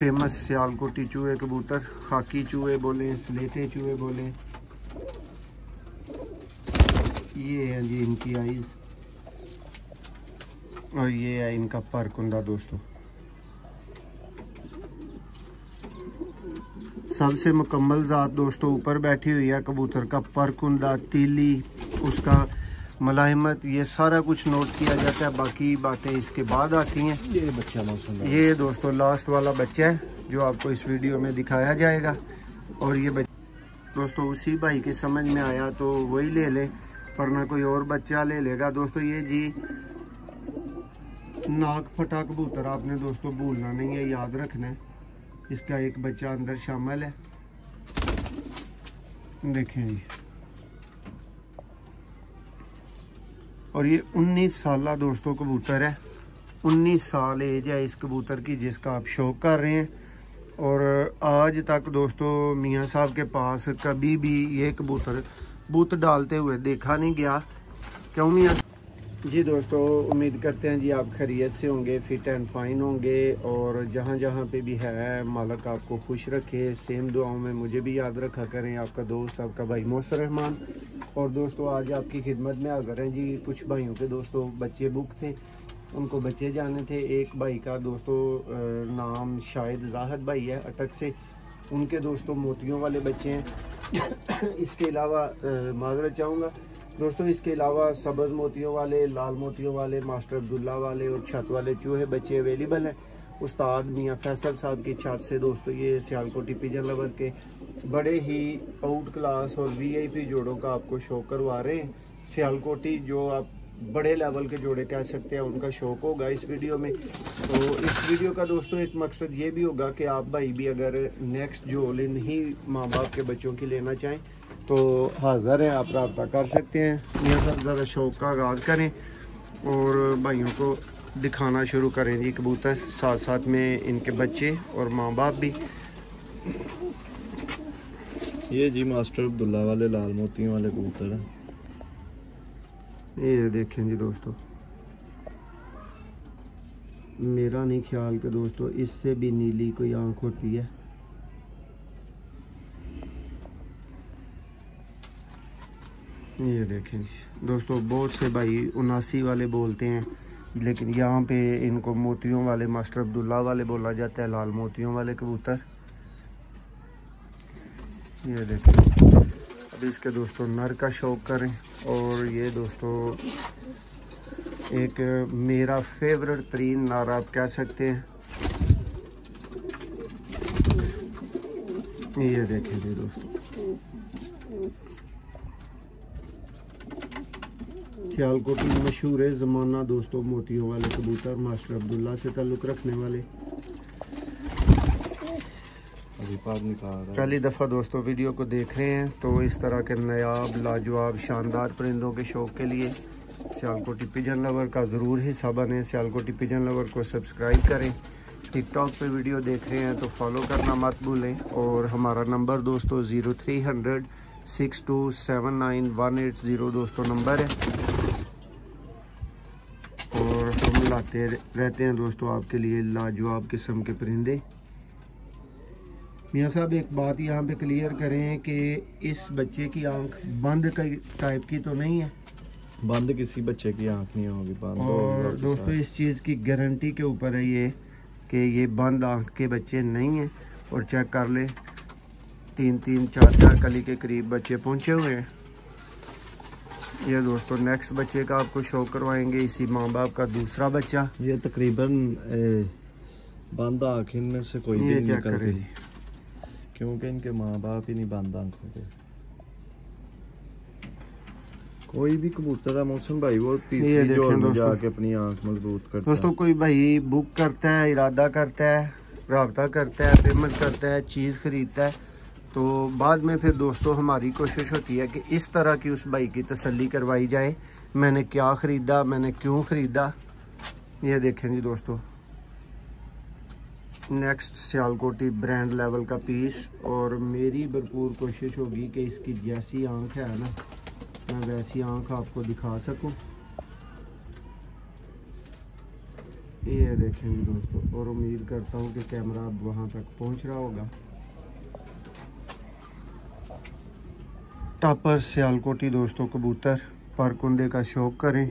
Famous Sialkoti चूहे कबूतर, खाकी चूहे बोले, स्लेटे चूहे बोले। ये है जी इनकी आइज़ और ये है इनका पर कुंदा। दोस्तों सबसे मुकम्मल ज़ात दोस्तों ऊपर बैठी हुई है। कबूतर का पर कुंदा, तीली, उसका मलाहिमत, ये सारा कुछ नोट किया जाता है। बाकी बातें इसके बाद आती हैं। ये बच्चा ये दोस्तों लास्ट वाला बच्चा है जो आपको इस वीडियो में दिखाया जाएगा। और ये दोस्तों उसी भाई के समझ में आया तो वही ले ले, वरना कोई और बच्चा ले लेगा। दोस्तों ये जी नाक फटा कबूतर आपने दोस्तों भूलना नहीं है, याद रखना है। इसका एक बच्चा अंदर शामिल है, देखें जी। और ये 19 साल दोस्तों कबूतर है। 19 साल एज है इस कबूतर की जिसका आप शौक कर रहे हैं। और आज तक दोस्तों मियाँ साहब के पास कभी भी ये कबूतर बुत डालते हुए देखा नहीं गया। क्यों मियाँ जी? दोस्तों उम्मीद करते हैं जी आप खैरियत से होंगे, फिट एंड फाइन होंगे। और जहाँ जहाँ पे भी है मालिक आपको खुश रखे। सेम दुआओं में मुझे भी याद रखा करें। आपका दोस्त, आपका भाई मोहसिन रहमान। और दोस्तों आज आपकी खिदमत में हाज़िर हैं जी। कुछ भाइयों के दोस्तों बच्चे बुक थे, उनको बच्चे जाने थे। एक भाई का दोस्तों नाम शायद जाहिद भाई है अटक से, उनके दोस्तों मोतियों वाले बच्चे हैं। इसके अलावा माजरत चाहूँगा दोस्तों, इसके अलावा सब्ज़ मोतियों वाले, लाल मोतियों वाले, मास्टर अब्दुल्ला वाले और छत वाले चूहे बच्चे अवेलेबल हैं। उस्ताद मियाँ फैसल साहब की छत से दोस्तों ये सियालकोटी पिजन लवर के बड़े ही आउट क्लास और वीआईपी जोड़ों का आपको शो करवा रहे हैं। सियालकोटी जो आप बड़े लेवल के जोड़े कह सकते हैं, उनका शौक होगा इस वीडियो में। तो इस वीडियो का दोस्तों एक मकसद ये भी होगा कि आप भाई भी अगर नेक्स्ट जोल इन्हीं माँ बाप के बच्चों की लेना चाहें तो हाज़िर हैं, आप रब्ता कर सकते हैं। मियाँ साहब ज़रा शौक का आगाज़ करें और भाइयों को दिखाना शुरू करें जी कबूतर, साथ साथ में इनके बच्चे और माँ बाप भी। ये जी मास्टर अब्दुल्ला वाले लाल मोतियों वाले कबूतर हैं। ये देखें जी दोस्तों, मेरा नहीं ख्याल कि दोस्तों इससे भी नीली कोई आंख होती है। ये देखें जी दोस्तों, बहुत से भाई 79 वाले बोलते हैं, लेकिन यहाँ पे इनको मोतियों वाले, मास्टर अब्दुल्ला वाले बोला जाता है, लाल मोतियों वाले कबूतर। ये देखें, अभी इसके दोस्तों नर का शौक करें। और ये दोस्तों एक मेरा फेवरेट तरीन नर आप कह सकते हैं। ये देखें जी दोस्तों, सियालकोटी मशहूर है ज़माना दोस्तों मोतियों वाले कबूतर, मास्टर अब्दुल्ला से ताल्लुक़ रखने वाले। पहली दफ़ा दोस्तों वीडियो को देख रहे हैं तो इस तरह के नायाब, लाजवाब, शानदार परिंदों के शौक़ के लिए सियालकोटी पिजन लवर का ज़रूर हिस्सा बने। सियालकोटी पिजन लवर को सब्सक्राइब करें। टिकटॉक पे वीडियो देख रहे हैं तो फॉलो करना मत भूलें। और हमारा नंबर दोस्तों 0300 6279 दोस्तों नंबर है। और हम लाते रहते हैं दोस्तों आपके लिए लाजवाब किस्म के परिंदे। मियाँ साहब एक बात यहाँ पे क्लियर करें कि इस बच्चे की आंख बंद टाइप की तो नहीं है? बंद किसी बच्चे की आंख नहीं होगी बंद। और दोस्तों इस चीज़ की गारंटी के ऊपर है ये कि ये बंद आंख के बच्चे नहीं हैं। और चेक कर ले, 3-3, 4-4 कली के करीब बच्चे पहुँचे हुए हैं। ये दोस्तों नेक्स्ट बच्चे का आपको शो करवाएंगे, इसी माँ बाप का दूसरा बच्चा। ये तकरीबन बंद आँख इनमें से कोई भी नहीं निकलती, क्योंकि इनके माँ बाप ही नहीं बंद आँखों के। कोई भी कबूतर है मौसम भाई वो तीसरी जोड़ में जाके अपनी आँख मजबूत करता है। दोस्तों कोई भाई बुक करता है, इरादा करता है, राब्ता करता है, पेमेंट करता है, चीज़ खरीदता है, तो बाद में फिर दोस्तों हमारी कोशिश होती है कि इस तरह की उस भाई की तसल्ली करवाई जाए, मैंने क्या ख़रीदा, मैंने क्यों ख़रीदा। ये देखें जी दोस्तों, नेक्स्ट सियालकोटी ब्रांड लेवल का पीस। और मेरी भरपूर कोशिश होगी कि इसकी जैसी आंख है ना, मैं वैसी आंख आपको दिखा सकूं। ये देखें जी दोस्तों, और उम्मीद करता हूँ कि कैमरा अब वहाँ तक पहुँच रहा होगा। टापर सियालकोटी दोस्तों कबूतर, परकुंदे का शौक करें।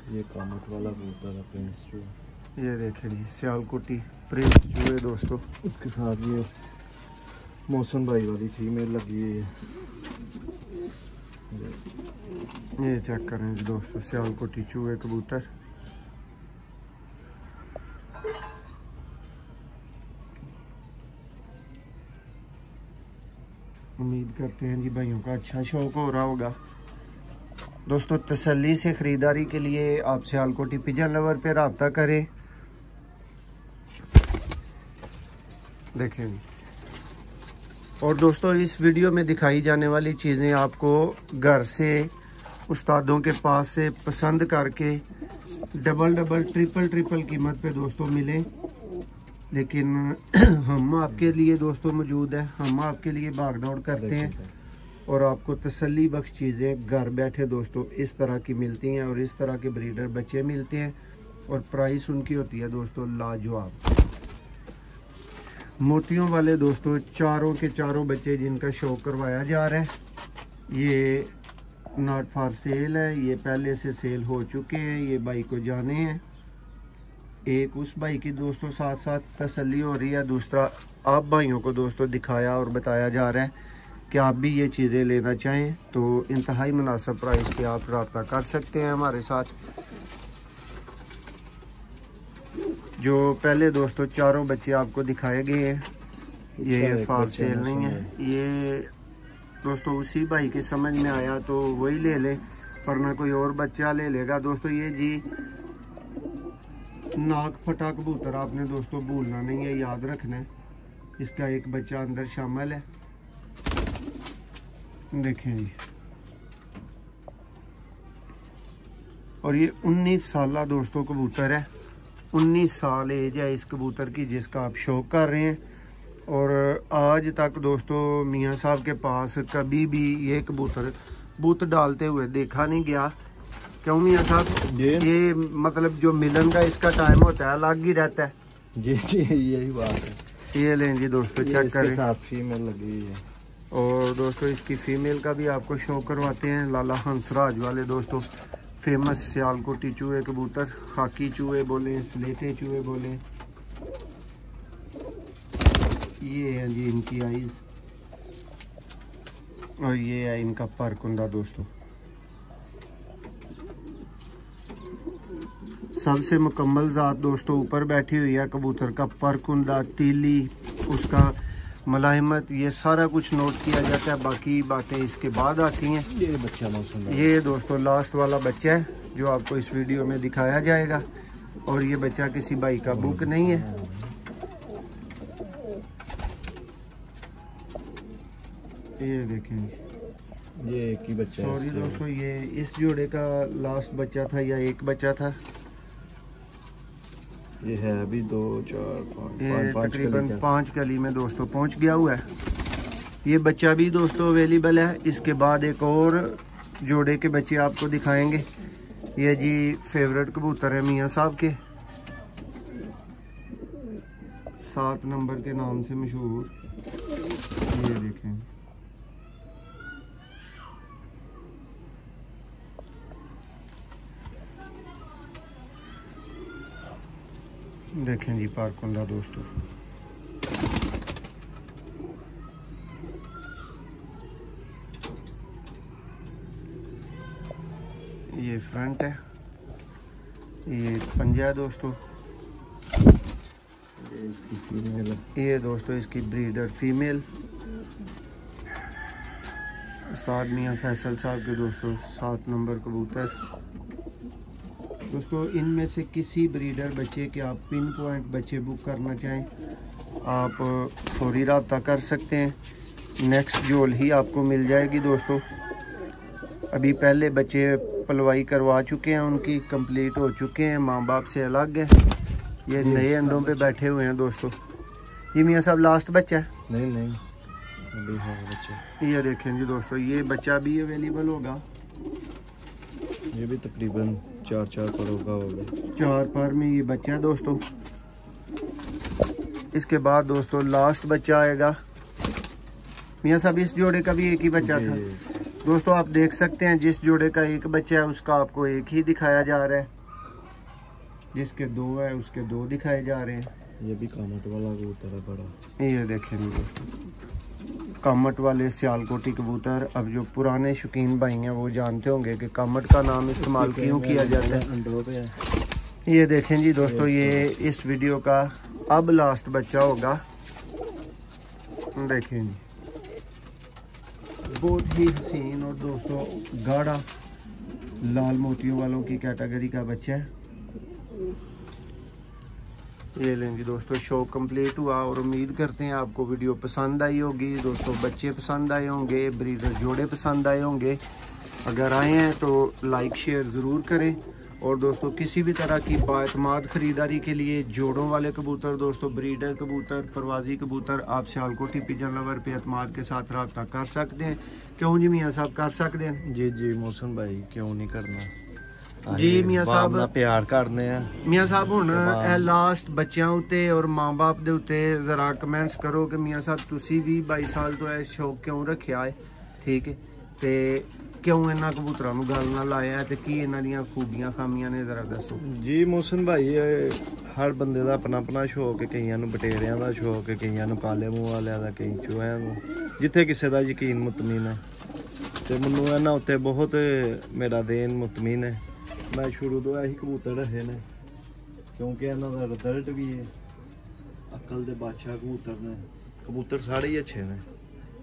ये कामत वाला कबूतर है, प्रिंस चूहे। ये देखें जी सियालकोटी प्रिंस चूहे दोस्तों। इसके साथ ये मौसम भाई वाली फीमेल लगी हुई है। ये चेक करें जी दोस्तों, सियालकोटी चूहे कबूतर। उम्मीद करते हैं जी भाइयों का अच्छा शौक हो रहा होगा। दोस्तों तसल्ली से ख़रीदारी के लिए आप सियालकोटी पिजन लवर पे रब्ता करें। देखें जी, और दोस्तों इस वीडियो में दिखाई जाने वाली चीज़ें आपको घर से, उस्तादों के पास से पसंद करके डबल ट्रिपल कीमत पे दोस्तों मिलें। लेकिन हम आपके लिए दोस्तों मौजूद हैं, हम आपके लिए भाग दौड़ करते हैं और आपको तसल्ली बख्श चीज़ें घर बैठे दोस्तों इस तरह की मिलती हैं और इस तरह के ब्रीडर बच्चे मिलते हैं और प्राइस उनकी होती है दोस्तों लाजवाब। मोतियों वाले दोस्तों चारों के चारों बच्चे जिनका शौक करवाया जा रहा है, ये नॉट फॉर सेल है। ये पहले से सेल हो चुके हैं, ये भाई को जाने हैं। एक उस भाई की दोस्तों साथ साथ तसल्ली हो रही है, दूसरा आप भाइयों को दोस्तों दिखाया और बताया जा रहा है कि आप भी ये चीज़ें लेना चाहें तो इंतहाई मुनासिब प्राइस पे आप रब्ता कर सकते हैं हमारे साथ। जो पहले दोस्तों चारों बच्चे आपको दिखाए गए हैं, ये फॉर सेल नहीं है। ये दोस्तों उसी भाई की समझ में आया तो वही ले ले, वरना कोई और बच्चा ले लेगा दोस्तों। ये जी नाक फटा कबूतर आपने दोस्तों भूलना नहीं है, याद रखना है। इसका एक बच्चा अंदर शामिल है, देखें जी। और ये 19 साल दोस्तों कबूतर है, 19 साल एज है इस कबूतर की जिसका आप शौक कर रहे हैं। और आज तक दोस्तों मियाँ साहब के पास कभी भी ये कबूतर बूत डालते हुए देखा नहीं गया। क्यों मियाँ साहब? ये मतलब जो मिलन का इसका टाइम होता है अलग ही रहता है। जी जी यही बात है। ये लें जी दोस्तों, चेक करें, साथ फीमेल लगी हुई है। और दोस्तों इसकी फीमेल का भी आपको शो करवाते हैं। लाला हंसराज वाले दोस्तों फेमस सियालकोटी चूहे कबूतर, खाकी चूहे बोलें, स्लेटे चूहे बोलें। ये है जी इनकी आइज और ये है इनका परकुंदा दोस्तों। सबसे मुकम्मल ज़ात दोस्तों ऊपर बैठी हुई है। कबूतर का परकुंदा, तीली, उसका मलाहिमत, ये सारा कुछ नोट किया जाता है। बाकी बातें इसके बाद आती हैं। ये बच्चा मौसम, ये दोस्तों लास्ट वाला बच्चा है जो आपको इस वीडियो में दिखाया जाएगा। और ये बच्चा किसी भाई का बुक नहीं है। ये देखें, ये एक ही बच्चा है। सॉरी दोस्तों, ये इस जोड़े का लास्ट बच्चा था या एक बच्चा था। ये है अभी 2, 4, 5 तकरीबन 5 कली में दोस्तों पहुंच गया हुआ है। ये बच्चा भी दोस्तों अवेलेबल है। इसके बाद एक और जोड़े के बच्चे आपको दिखाएंगे। ये जी फेवरेट कबूतर है मियाँ साहब के, 7 नंबर के नाम से मशहूर। ये देखें, देखें जी परकुंदा दोस्तों। ये फ्रंट है, ये पंजा है दोस्तों। ये इसकी फीमेल है। ये दोस्तों इसकी ब्रीडर फीमेल। उस्ताद मियाँ फैसल साहब के दोस्तों 7 नंबर कबूतर। दोस्तों इनमें से किसी ब्रीडर बच्चे के आप पिन पॉइंट बच्चे बुक करना चाहें, आप फौरी रब्ता कर सकते हैं। नेक्स्ट जोल ही आपको मिल जाएगी दोस्तों। अभी पहले बच्चे पलवाई करवा चुके हैं, उनकी कंप्लीट हो चुके हैं, माँ बाप से अलग है। ये नए अंडों पे बैठे हुए हैं दोस्तों। ये मियाँ साहब लास्ट बच्चा है? नहीं अभी है बच्चा। ये देखें जी दोस्तों, ये बच्चा भी अवेलेबल होगा। ये भी तकरीबन 4 करोड़ का होगा। 4 पर में ये बच्चा है दोस्तों। इसके बाद दोस्तों लास्ट बच्चा आएगा। मियाँ साहब इस जोड़े का भी एक ही बच्चा था दोस्तों। आप देख सकते हैं जिस जोड़े का एक बच्चा है उसका आपको एक ही दिखाया जा रहा है, जिसके 2 है उसके 2 दिखाए जा रहे हैं। ये भी कामट वाला कबूतर है बड़ा। ये देखें दोस्तों, कामट वाले सियालकोटी कबूतर। अब जो पुराने शौकीन भाई हैं वो जानते होंगे कि कामट का नाम इस्तेमाल क्यों किया जाता है। अंडों पे है। ये देखें जी दोस्तों, ये इस वीडियो का अब लास्ट बच्चा होगा। देखें जी, बहुत ही हसीन और दोस्तों गाढ़ा लाल मोतियों वालों की कैटेगरी का बच्चा है। ये लेंगे दोस्तों, शो कंप्लीट हुआ और उम्मीद करते हैं आपको वीडियो पसंद आई होगी दोस्तों। बच्चे पसंद आए होंगे, ब्रीडर जोड़े पसंद आए होंगे। अगर आए हैं तो लाइक शेयर ज़रूर करें। और दोस्तों किसी भी तरह की बाएतमाद ख़रीदारी के लिए जोड़ों वाले कबूतर दोस्तों, ब्रीडर कबूतर, परवाजी कबूतर, आप सियालकोटी पिजन लवर पे एतमाद के साथ रब्ता कर सकते हैं। क्यों जी मियाँ साहब, कर सकते हैं? जी मौसम भाई, क्यों नहीं करना जी मियाँ साहब, प्यार करने हैं। मियाँ साहब हुण लास्ट बच्चों उत्ते और माँ बाप दे उत्ते जरा कमेंट्स करो कि मियाँ साहब तुसी भी 22 साल तो यह शौक क्यों रखिया है, ठीक है, ते क्यों इन्होंने कबूतरों को गल ना लाया है, कि इन्हों दी खूबियां खामियां ने जरा दसो जी। मौसम भाई हर बंदे का अपना अपना शौक है। कईयां नूं बटेरियां का शौक है, कईयां नूं काले मूँह वालियां दा, कई चूहियां नूं, जिथे किसी का यकीन मुतमीन है। तो मैनू इन्हां उत्ते बहुत मेरा देन मुतमीन है। मैं शुरू तो यही कबूतर रखे ने क्योंकि इन्हां दा रिजल्ट भी है। अकल दे बादशाह कबूतर ने। कबूतर सारे ही अच्छे ने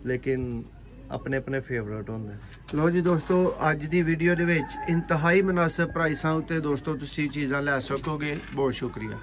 लेकिन अपने अपने फेवरेट होंगे। लो जी दोस्तों, अज की वीडियो दे विच इंतहाई मुनासिब प्राइसां उत्ते दोस्तों तुसीं चीज़ां लै सकोगे। बहुत शुक्रिया।